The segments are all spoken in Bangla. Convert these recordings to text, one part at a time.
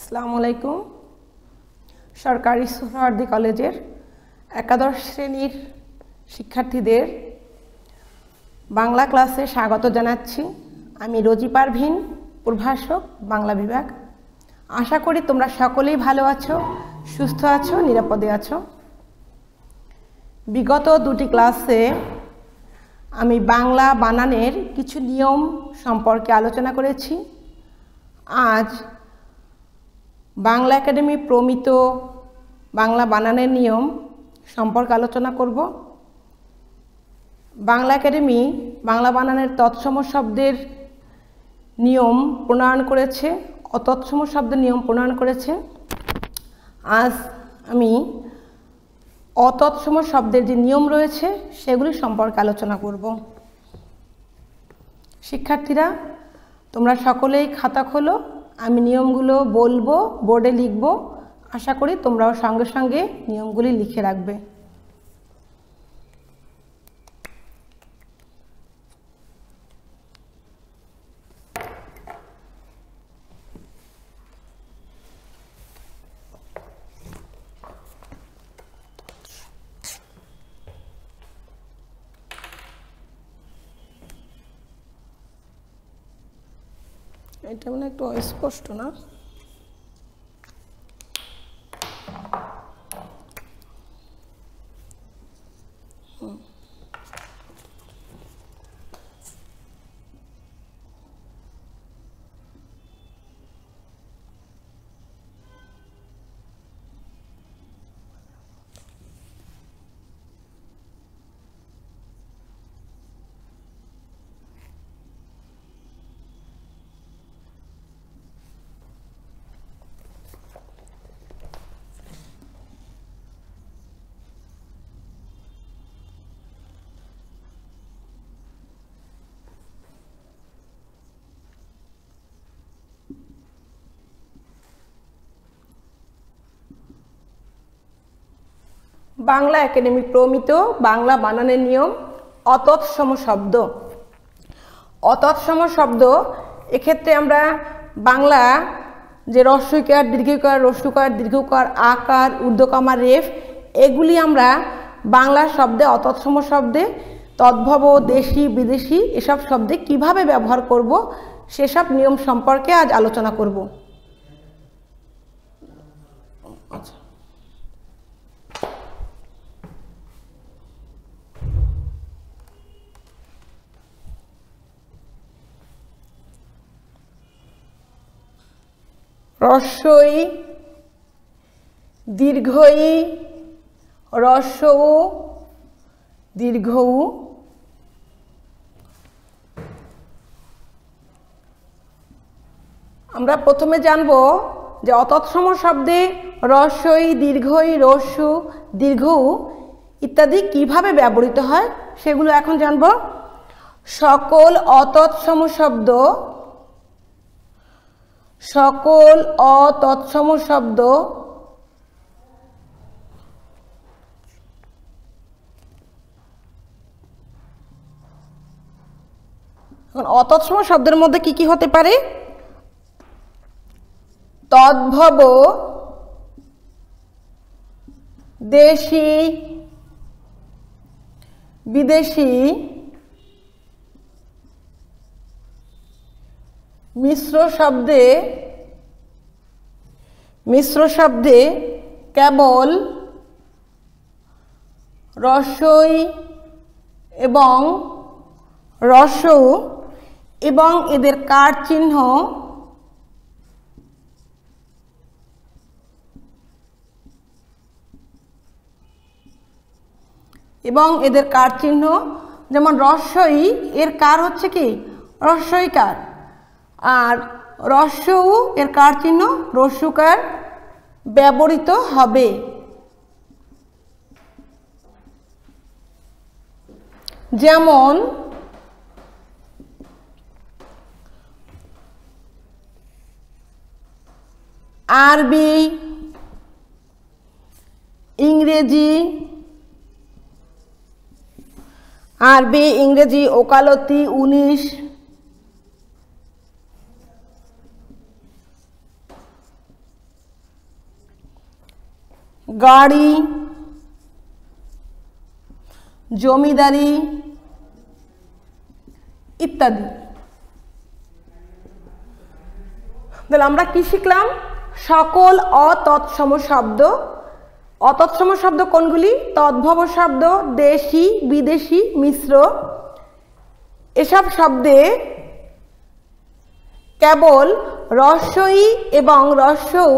আসসালামু আলাইকুম। সরকারি সোহরাওয়ার্দী কলেজের একাদশ শ্রেণীর শিক্ষার্থীদের বাংলা ক্লাসে স্বাগত জানাচ্ছি। আমি রোজি পারভিন, প্রভাষক, বাংলা বিভাগ। আশা করি তোমরা সকলেই ভালো আছো, সুস্থ আছো, নিরাপদে আছো। বিগত দুটি ক্লাসে আমি বাংলা বানানের কিছু নিয়ম সম্পর্কে আলোচনা করেছি। আজ বাংলা একাডেমি প্রমিত বাংলা বানানের নিয়ম সম্পর্কে আলোচনা করব। বাংলা একাডেমি বাংলা বানানের তৎসম শব্দের নিয়ম প্রণয়ন করেছে, অতৎসম শব্দের নিয়ম প্রণয়ন করেছে। আজ আমি অতৎসম শব্দের যে নিয়ম রয়েছে সেগুলি সম্পর্কে আলোচনা করব। শিক্ষার্থীরা, তোমরা সকলেই খাতা খোলো, আমি নিয়মগুলো বলবো, বোর্ডে লিখব। আশা করি তোমরাও সঙ্গে সঙ্গে নিয়মগুলি লিখে রাখবে। এটা মানে একটু অস্পষ্ট না? বাংলা একাডেমি প্রমিত বাংলা বানানের নিয়ম অতৎসম শব্দ। অতৎসম শব্দ, এক্ষেত্রে আমরা বাংলা যে হ্রস্বইকার, দীর্ঘইকার, হ্রস্বকার, দীর্ঘকার, আকার, ঊর্ধ্বকমা, রেফ, এগুলি আমরা বাংলা শব্দে, অতৎসম শব্দে তদ্ভব, দেশি, বিদেশি এসব শব্দে কিভাবে ব্যবহার করব সেসব নিয়ম সম্পর্কে আজ আলোচনা করব। হ্রস্বই, দীর্ঘই, হ্রস্ব উ, দীর্ঘ উ। আমরা প্রথমে জানব যে অতৎসম শব্দে হ্রস্বই, দীর্ঘই, হ্রস্ব, দীর্ঘ উ ইত্যাদি কিভাবে ব্যবহৃত হয় সেগুলো এখন জানব। সকল অতৎসম শব্দ, সকল অতৎসম শব্দ এখন অতৎসম শব্দের মধ্যে কি কি হতে পারে? তদ্ভব, দেশি, বিদেশি, মিশ্র শব্দে কেবল হ্রস্বই এবং হ্রস্ব এবং এদের কার চিহ্ন যেমন হ্রস্বই, এর কার হচ্ছে কি হ্রস্বইকার, আর হ্রস্ব উ এর কার চিহ্ন হ্রস্বকার ব্যবহৃত হবে। যেমন আরবি, ইংরেজি, আরবি, ইংরেজি, ওকালতি, 19, গাড়ি, জমিদারি ইত্যাদি। তাহলে আমরা কি শিখলাম? সকল অতৎসম শব্দ। অতৎসম শব্দ কোনগুলি? তদ্ভব শব্দ, দেশি, বিদেশি, মিশ্র। এসব শব্দে কেবল রস্বই এবং রস্যৌ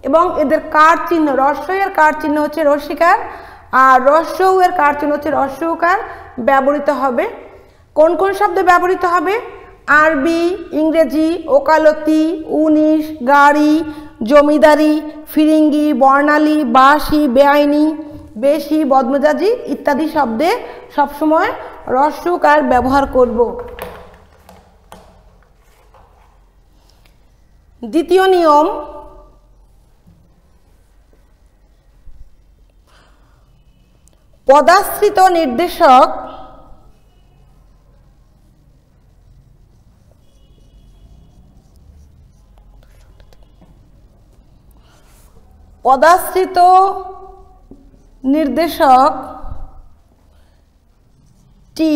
এবং এদের কার চিহ্ন, রস্বই এর কার চিহ্ন হচ্ছে রস্যিকার, আর রস্যৌ এর কার চিহ্ন হচ্ছে রস্যৌকার ব্যবহৃত হবে। কোন কোন শব্দে ব্যবহৃত হবে? আরবি, ইংরেজি, ওকালতি, 19, গাড়ি, জমিদারি, ফিরিঙ্গি, বর্ণালী, বাসি, বেআইনি, বেশি, বদমেজাজি ইত্যাদি শব্দে সবসময় রস্যকার ব্যবহার করব। দ্বিতীয় নিয়ম, পদাশ্রিত নির্দেশক পদাশ্রিত নির্দেশক টি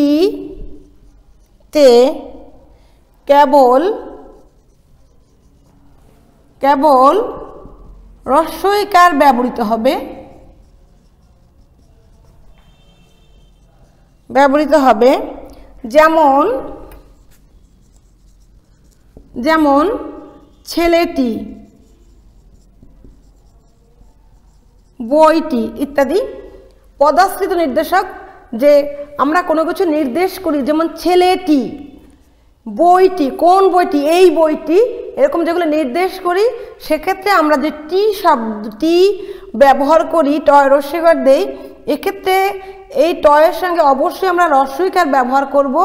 তে কেবল রস্বইকার ব্যবহৃত হবে। যেমন ছেলেটি, বইটি ইত্যাদি। পদাশ্রিত নির্দেশক যে আমরা কোনো কিছু নির্দেশ করি, যেমন ছেলেটি, বইটি, কোন বইটি? এই বইটি, এরকম যেগুলো নির্দেশ করি সেক্ষেত্রে আমরা যে টি শব্দটি ব্যবহার করি, টয় রস্যইকার দেই, এক্ষেত্রে এই টয়ের সঙ্গে অবশ্যই আমরা রস্যইকার ব্যবহার করব,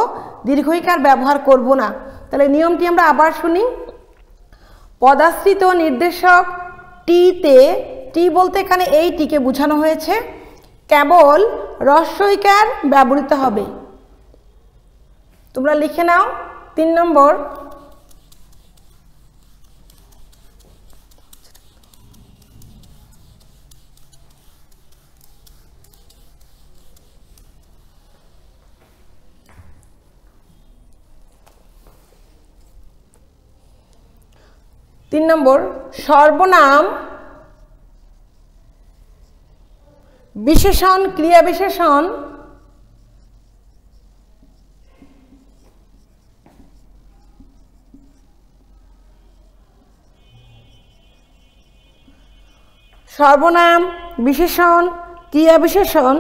দীর্ঘইকার ব্যবহার করব না। তাহলে নিয়মটি আমরা আবার শুনি। পদাশ্রিত নির্দেশক টিতে, টি বলতে এখানে এই টিকে বোঝানো হয়েছে, কেবল রস্যইকার ব্যবহৃত হবে। তোমরা লিখে নাও 3 নম্বর। সর্বনাম, বিশেষণ, ক্রিয়া বিশেষণ সর্বনাম, বিশেষণ, ক্রিয়া বিশেষণ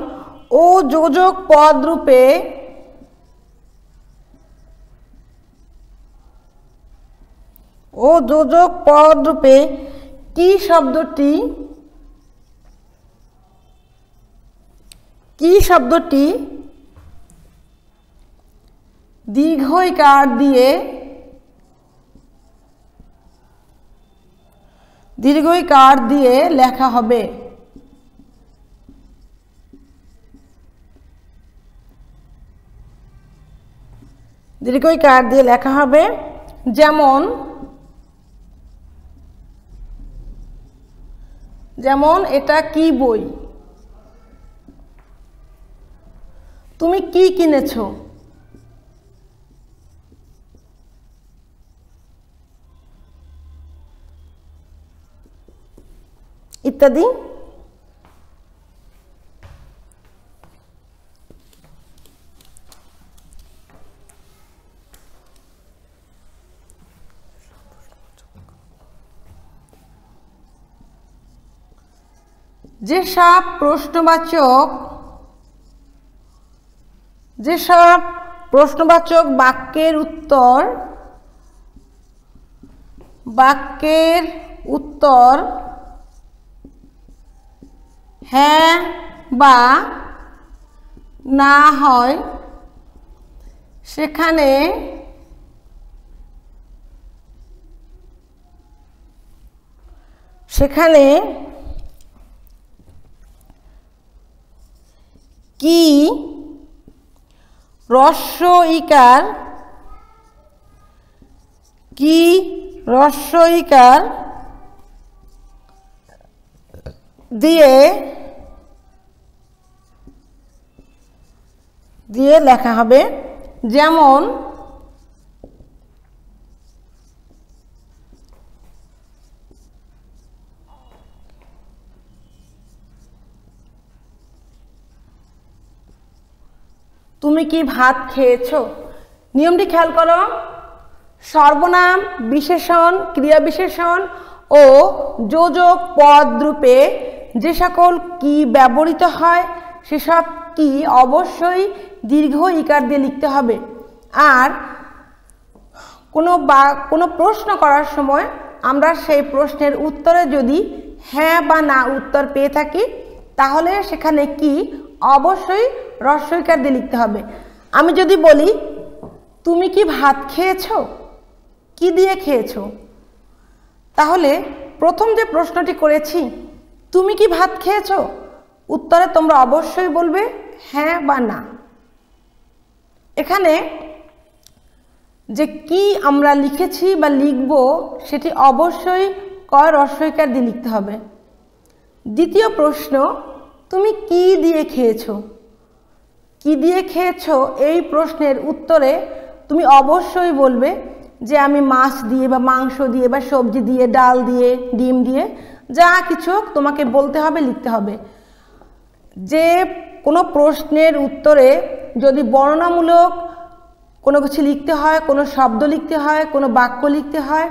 ও যোজক পদ রূপে কি শব্দটি দীর্ঘইকার দিয়ে লেখা হবে। যেমন এটা কি বই? তুমি কি কিনেছো? ইত্যাদি। যেসব প্রশ্নবাচক বাক্যের উত্তর হ্যাঁ বা না হয়, সেখানে কি রস্যইকার দিয়ে দিয়ে লেখা হবে। যেমন তুমি কি ভাত খেয়েছো? নিয়মটি খেয়াল করো। সর্বনাম, বিশেষণ, ক্রিয়া বিশেষণ ও যোজক পদ রূপে যে সকল কি ব্যবহৃত হয় সেসব কি অবশ্যই দীর্ঘ ইকার দিয়ে লিখতে হবে। আর কোনো প্রশ্ন করার সময় আমরা সেই প্রশ্নের উত্তরে যদি হ্যাঁ বা না উত্তর পেয়ে থাকি তাহলে সেখানে কি অবশ্যই হ্রস্ব ইকার দিয়ে লিখতে হবে। আমি যদি বলি তুমি কি ভাত খেয়েছো, কি দিয়ে খেয়েছো, তাহলে প্রথম যে প্রশ্নটি করেছি তুমি কি ভাত খেয়েছো, উত্তরে তোমরা অবশ্যই বলবে হ্যাঁ বা না। এখানে যে কি আমরা লিখেছি বা লিখব সেটি অবশ্যই হ্রস্ব ইকার দিয়ে লিখতে হবে। দ্বিতীয় প্রশ্ন, তুমি কি দিয়ে খেয়েছো, কি দিয়ে খেয়েছো এই প্রশ্নের উত্তরে তুমি অবশ্যই বলবে যে আমি মাছ দিয়ে বা মাংস দিয়ে বা সবজি দিয়ে, ডাল দিয়ে, ডিম দিয়ে, যা কিছু তোমাকে বলতে হবে, লিখতে হবে। যে কোনো প্রশ্নের উত্তরে যদি বর্ণনামূলক কোনো কিছু লিখতে হয়, কোনো শব্দ লিখতে হয়, কোনো বাক্য লিখতে হয়,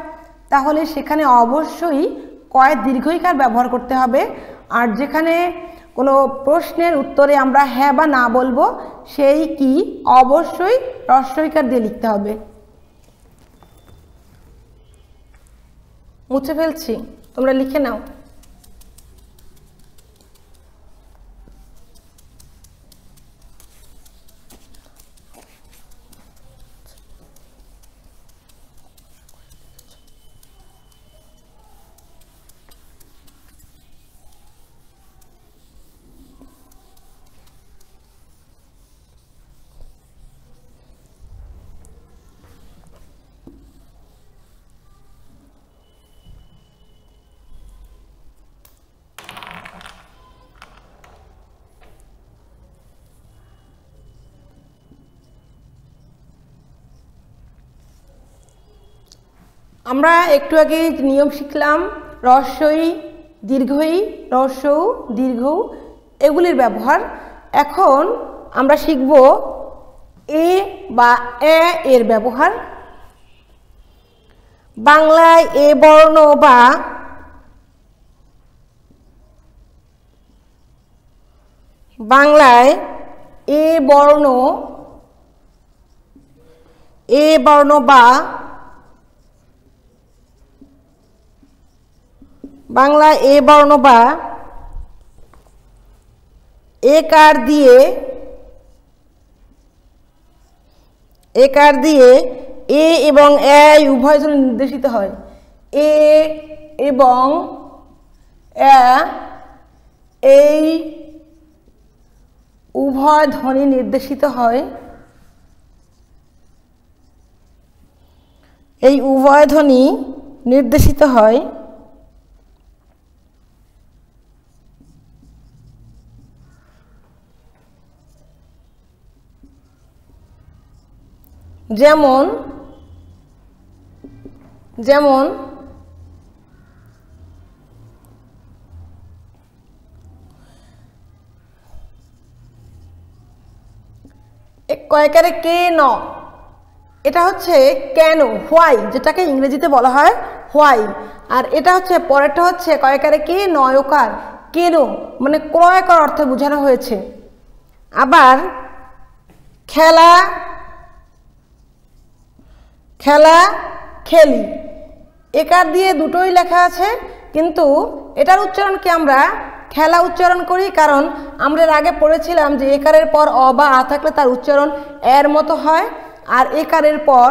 তাহলে সেখানে অবশ্যই দীর্ঘ ইকার ব্যবহার করতে হবে। আর যেখানে কোনো প্রশ্নের উত্তরে আমরা হ্যাঁ বা না বলবো সেই কি অবশ্যই হ্রস্ব ইকার দিয়ে লিখতে হবে। মুছে ফেলছি, তোমরা লিখে নাও। আমরা একটু আগে নিয়ম শিখলাম হ্রস্বই, দীর্ঘই, হ্রস্ব, দীর্ঘ এগুলির ব্যবহার। এখন আমরা শিখব এ বা এর ব্যবহার। বাংলায় এ বর্ণ বা বাংলায় এ বর্ণ বা বাংলা এ বর্ণ বা একার দিয়ে এ এবং এ উভয় জন্য নির্দেশিত হয়। এ এবং এই উভয় ধ্বনি নির্দেশিত হয়। এই উভয় ধ্বনি নির্দেশিত হয় যেমন যেমন কয়কারে কে ন, এটা হচ্ছে কেন, হোয়াই, যেটাকে ইংরেজিতে বলা হয় হোয়াই। আর এটা হচ্ছে পরেরটা হচ্ছে কয়কারে কে নয়কার, কেন মানে ক্রয়কার অর্থে বোঝানো হয়েছে। আবার খেলা খেলা খেলি, একার দিয়ে দুটোই লেখা আছে, কিন্তু এটার উচ্চারণকে আমরা খেলা উচ্চারণ করি, কারণ আমরা এর আগে পড়েছিলাম যে একারের পর অ বা আ থাকলে তার উচ্চারণ এর মতো হয়, আর একারের পর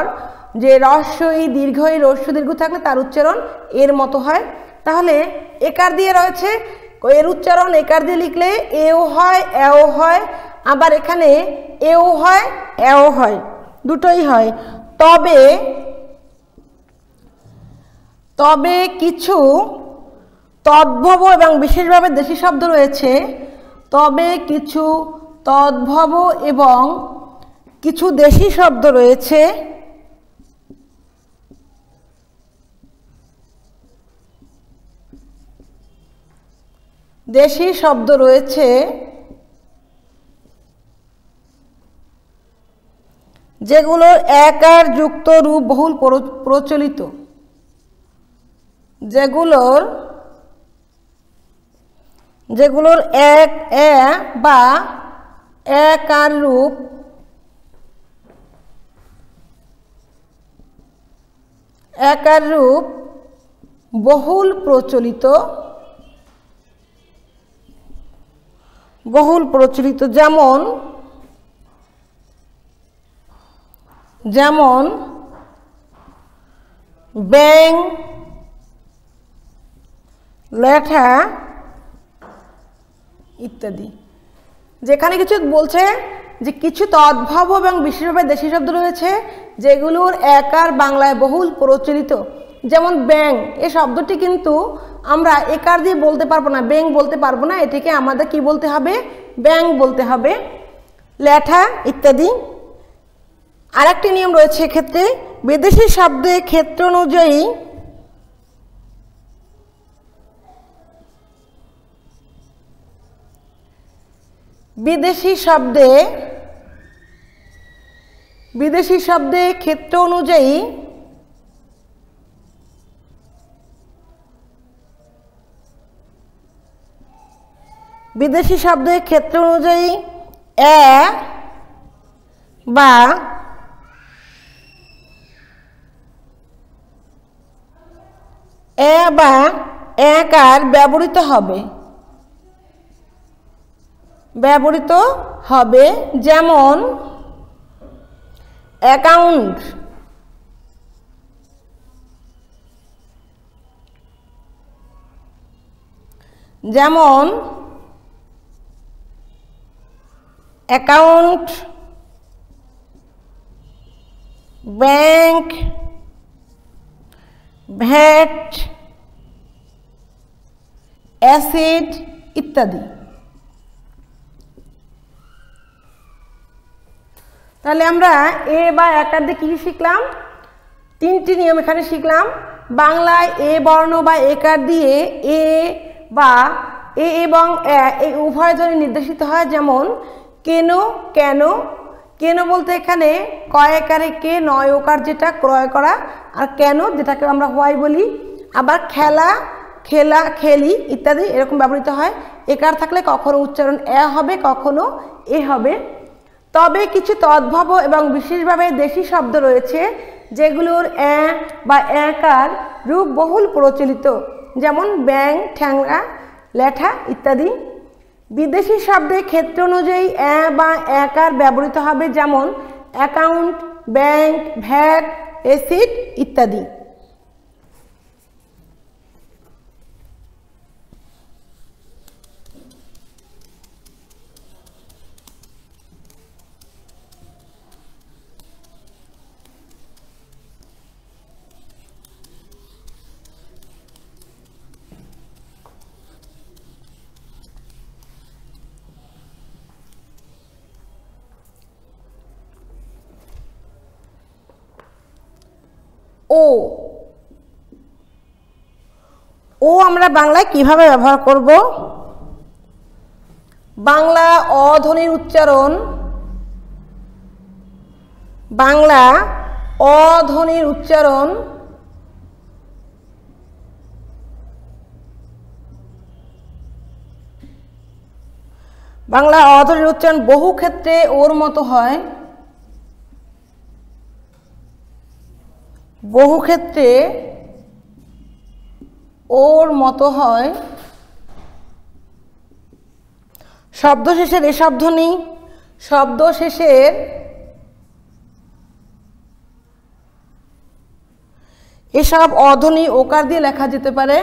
যে হ্রস্বই, দীর্ঘই, হ্রস্ব দীর্ঘ থাকলে তার উচ্চারণ এর মতো হয়। তাহলে একার দিয়ে রয়েছে, এর উচ্চারণ একার দিয়ে লিখলে এও হয়, এও হয়, আবার এখানে এও হয়, এও হয়, দুটোই হয়। তবে তদ্ভব এবং বিশেষভাবে দেশি শব্দ রয়েছে, তবে কিছু তদ্ভব এবং কিছু দেশি শব্দ রয়েছে। দেশি শব্দ রয়েছে যেগুলোর একার যুক্ত রূপ বহুল প্রচলিত, যেগুলোর এক এ বা একার রূপ বহুল প্রচলিত, যেমন ব্যাং, লেঠা ইত্যাদি। যেখানে কিছু বলছে যে কিছু তদ্ভব এবং বিশেষভাবে দেশি শব্দ রয়েছে যেগুলোর একার বাংলায় বহুল প্রচলিত, যেমন ব্যাং, এই শব্দটি কিন্তু আমরা একার দিয়ে বলতে পারবো না, ব্যাং বলতে পারবো না, এটিকে আমাদের কি বলতে হবে, ব্যাং বলতে হবে। লেঠা ইত্যাদি। আরেকটি নিয়ম রয়েছে এক্ষেত্রে, বিদেশি শব্দের ক্ষেত্র অনুযায়ী বিদেশি শব্দে ক্ষেত্র অনুযায়ী এ বা একার ব্যবহৃত হবে, যেমন অ্যাকাউন্ট, ব্যাংক, ভ্যাট, অ্যাসিড ইত্যাদি। তাহলে আমরা এ বা একার দিয়ে কি শিখলাম, তিনটি নিয়ম এখানে শিখলাম। বাংলায় এ বর্ণ বা একার দিয়ে এ বা এ এবং এই উভয় ধ্বনি নির্দেশিত হয়, যেমন কেন, কেন বলতে এখানে কয়েকারে কে, নয় ওকার যেটা ক্রয় করা, আর কেন যেটাকে আমরা হোয়াই বলি। আবার খেলা, খেলি ইত্যাদি এরকম ব্যবহৃত হয়। একার থাকলে কখনো উচ্চারণ এ হবে, কখনো এ হবে। তবে কিছু তদ্ভব এবং বিশেষভাবে দেশি শব্দ রয়েছে যেগুলোর এ বা একার রূপ বহুল প্রচলিত, যেমন ব্যাং, ঠ্যাংরা, লেঠা ইত্যাদি। বিদেশি শব্দের ক্ষেত্র অনুযায়ী এ বা একার ব্যবহৃত হবে, যেমন অ্যাকাউন্ট, ব্যাংক, ভ্যাট, অ্যাসিড ইত্যাদি। ও আমরা বাংলায় কিভাবে ব্যবহার করব? বাংলা অধ্বনির উচ্চারণ, বাংলা অধ্বনির উচ্চারণ বহু ক্ষেত্রে ওর মতো হয়, বহু ক্ষেত্রে ওর মতো হয়। শব্দ শেষের এসব ধ্বনি, শব্দ শেষের এসব অধ্বনি ওকার দিয়ে লেখা যেতে পারে।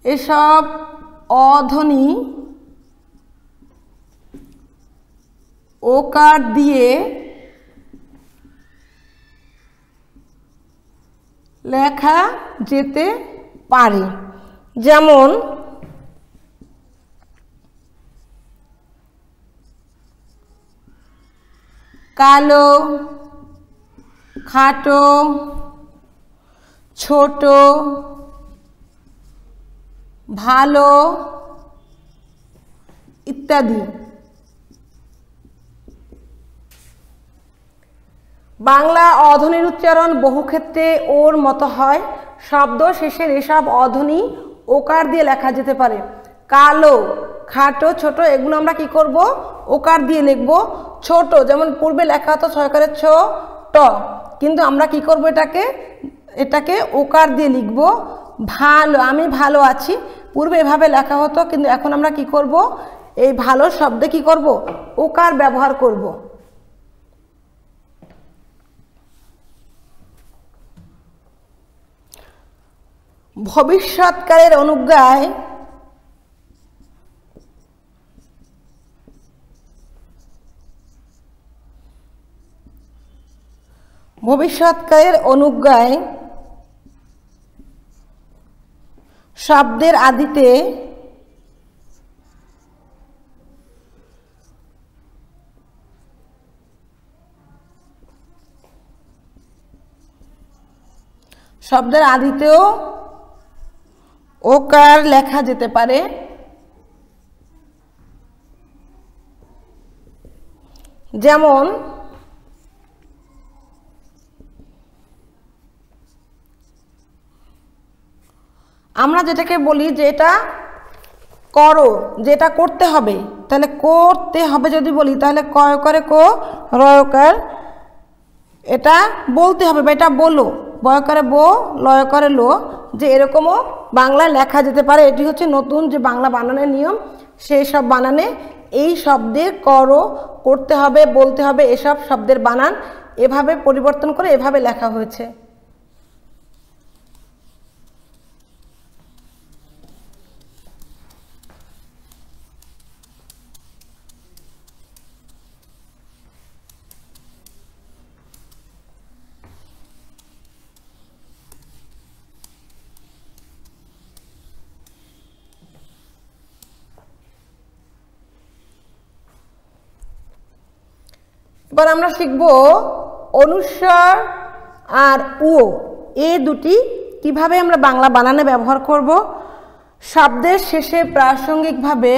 এসব অধ্বনি ওকার দিয়ে লেখা যেতে পারে। যেমন কালো, খাটো, ছোট, ভালো ইত্যাদি। বাংলা অধ্বনির উচ্চারণ বহু ক্ষেত্রে ওর মতো হয়। শব্দ শেষের এসব অধ্বনি ওকার দিয়ে লেখা যেতে পারে। কালো, খাটো, ছোট এগুলো আমরা কি করব? ওকার দিয়ে লিখব। ছোট যেমন পূর্বে লেখা হতো ছয়কারের ছ ট, কিন্তু আমরা কি করব? এটাকে ওকার দিয়ে লিখব। ভালো, আমি ভালো আছি, পূর্বে এভাবে লেখা হতো, কিন্তু এখন আমরা কি করব? এই ভালো শব্দে কি করব? ওকার ব্যবহার করব। ভবিষ্যৎকালের অনুজ্ঞায় শব্দের আদিতে আদিতেও ওকার লেখা যেতে পারে। যেমন আমরা যেটাকে বলি যে এটা করো, যেটা করতে হবে, তাহলে করতে হবে যদি বলি তাহলে কয় করে কো, রয়কার, এটা বলতে হবে বা এটা বলো, বয় করে বো, লয় করে লো, যে এরকমও বাংলায় লেখা যেতে পারে। এটি হচ্ছে নতুন যে বাংলা বানানের নিয়ম। সেই সব বানানে এই শব্দের করো, করতে হবে, বলতে হবে এসব শব্দের বানান এভাবে পরিবর্তন করে এভাবে লেখা হয়েছে। এবার আমরা শিখব অনুস্বার আর ও, এ দুটি কিভাবে আমরা বাংলা বানানে ব্যবহার করব। শব্দের শেষে প্রাসঙ্গিকভাবে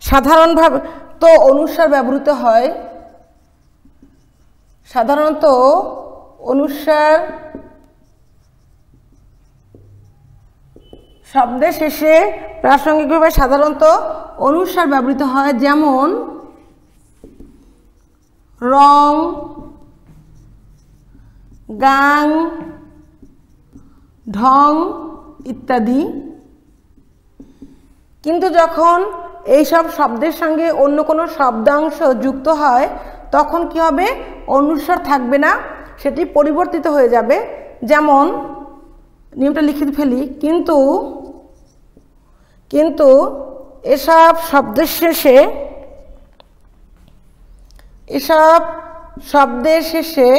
সাধারণভাবে তো অনুস্বার ব্যবহৃত হয়। সাধারণত অনুস্বার শব্দের শেষে প্রাসঙ্গিকভাবে সাধারণত অনুস্বার ব্যবহৃত হয়। যেমন রং, গাং, ঢং ইত্যাদি। কিন্তু যখন এইসব শব্দের সঙ্গে অন্য কোনো শব্দাংশ যুক্ত হয় তখন কি হবে? অনুস্বার থাকবে না, সেটি পরিবর্তিত হয়ে যাবে। যেমন নিয়মটা লিখে ফেলি, কিন্তু এসব শব্দের শেষে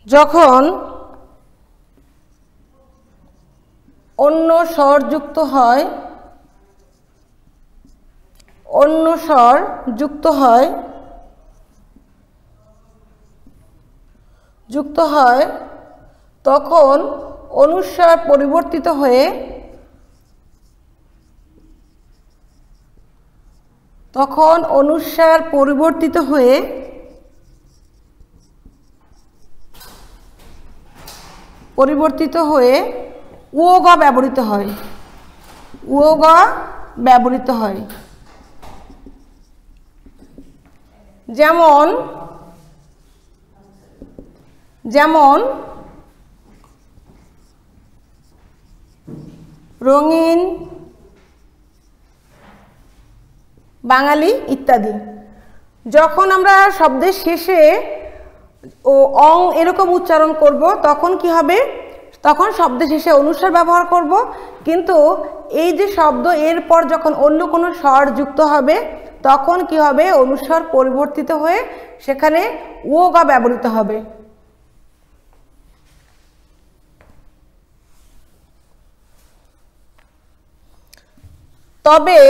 যখন অন্য স্বর যুক্ত হয় তখন অনুস্বার পরিবর্তিত হয়ে উগ ব্যবহৃত হয়। যেমন রঙিন, বাঙালি ইত্যাদি। যখন আমরা শব্দের শেষে ও অং এরকম উচ্চারণ করব, তখন কি হবে, তখন শব্দের শেষে অনুস্বার ব্যবহার করব। কিন্তু এই যে শব্দ এরপর যখন অন্য কোনো স্বর যুক্ত হবে তখন কি হবে, অনুস্বার পরিবর্তিত হয়ে সেখানে ও গা ব্যবহৃত হবে। তবে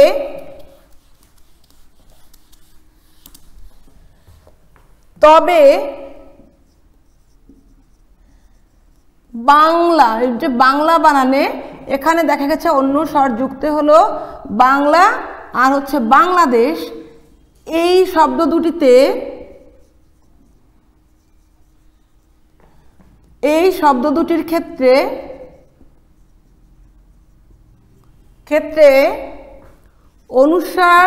তবে বাংলা, যে বাংলা বানানে এখানে দেখা গেছে অন্য স্বর যুক্ত হলো বাংলা আর হচ্ছে বাংলাদেশ, এই শব্দ দুটিতে এই শব্দ দুটির ক্ষেত্রে অনুস্বার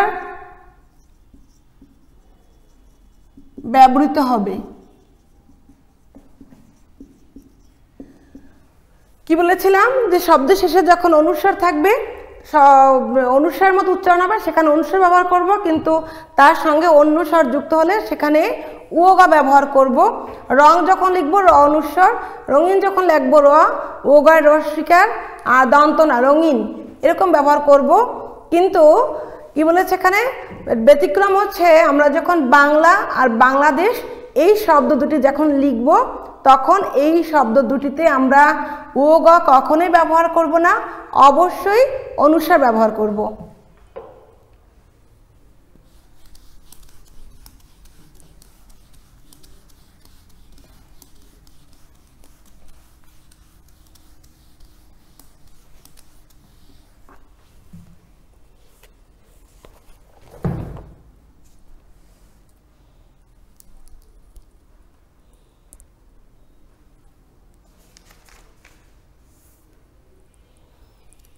ব্যবহৃত হবে। কি বলেছিলাম যে শব্দের শেষে যখন অনুস্বার থাকবে, অনুস্বারের মতো উচ্চারণ হবে সেখানে অনুস্বার ব্যবহার করব, কিন্তু তার সঙ্গে অন্য স্বর যুক্ত হলে সেখানে ওগা ব্যবহার করব। রং যখন লিখব র অনুস্বার, রঙিন যখন লিখব র, ওগায় রস্বীকার আর দন্ত না রঙিন এরকম ব্যবহার করব। কিন্তু কি বলেছে এখানে ব্যতিক্রম হচ্ছে, আমরা যখন বাংলা আর বাংলাদেশ এই শব্দ দুটি যখন লিখব তখন এই শব্দ দুটিতে আমরা ও গ কখনোই ব্যবহার করব না, অবশ্যই অনুস্বার ব্যবহার করব।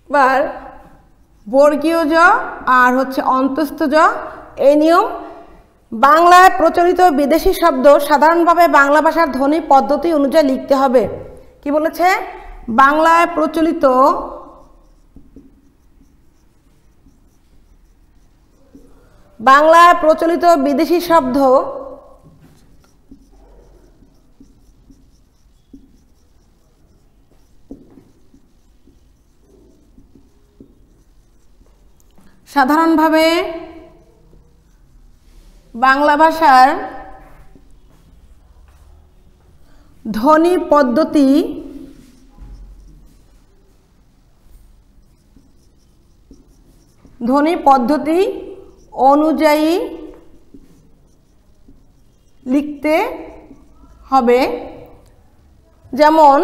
এবার বর্গীয় জ আর হচ্ছে অন্তস্থ জ, এই নিয়ম বাংলায় প্রচলিত বিদেশি শব্দ সাধারণভাবে বাংলা ভাষার ধ্বনি পদ্ধতি অনুযায়ী লিখতে হবে। কি বলেছে, বাংলায় প্রচলিত বিদেশি শব্দ সাধারণভাবে বাংলা ভাষার ধ্বনি পদ্ধতি অনুযায়ী লিখতে হবে। যেমন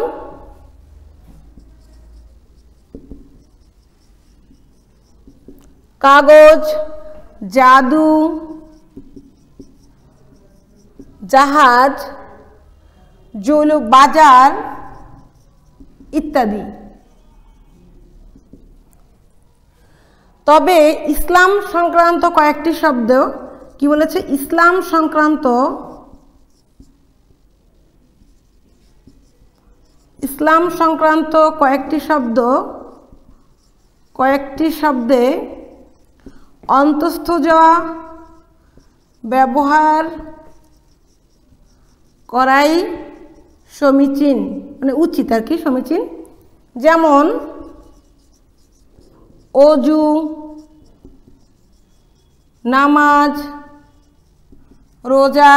কাগজ, জাদু, জাহাজ, জৌলুক, বাজার ইত্যাদি। তবে ইসলাম সংক্রান্ত কয়েকটি শব্দ, কি বলেছে, ইসলাম সংক্রান্ত কয়েকটি শব্দে অন্তস্থ জ ব্যবহার করাই সমীচীন, মানে উচিত আর কি, সমীচীন। যেমন অজু, নামাজ, রোজা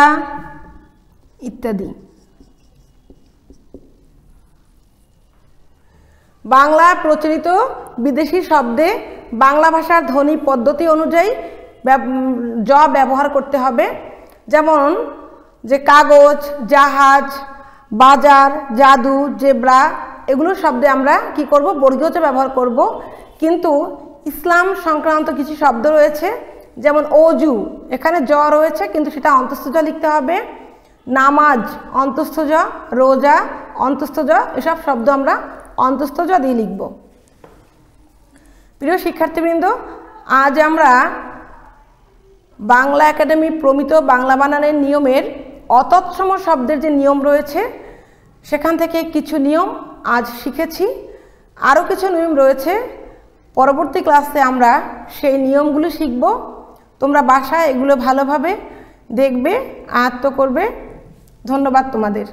ইত্যাদি। বাংলা প্রচলিত বিদেশি শব্দে বাংলা ভাষার ধ্বনি পদ্ধতি অনুযায়ী জ ব্যবহার করতে হবে। যেমন যে কাগজ, জাহাজ, বাজার, জাদু, জেব্রা এগুলো শব্দে আমরা কি করব, বর্গীয় জ ব্যবহার করব। কিন্তু ইসলাম সংক্রান্ত কিছু শব্দ রয়েছে, যেমন অজু, এখানে জ রয়েছে কিন্তু সেটা অন্তস্থ জ লিখতে হবে। নামাজ অন্তস্থ জ, রোজা অন্তস্থ জ, এসব শব্দ আমরা অন্তস্থ জ দিয়ে লিখব। প্রিয় শিক্ষার্থীবৃন্দ, আজ আমরা বাংলা একাডেমি প্রমিত বাংলা বানানের নিয়মের অতৎসম শব্দের যে নিয়ম রয়েছে সেখান থেকে কিছু নিয়ম আজ শিখেছি। আরও কিছু নিয়ম রয়েছে, পরবর্তী ক্লাসে আমরা সেই নিয়মগুলো শিখব। তোমরা বাসায় এগুলো ভালোভাবে দেখবে, আয়ত্ত করবে। ধন্যবাদ তোমাদের।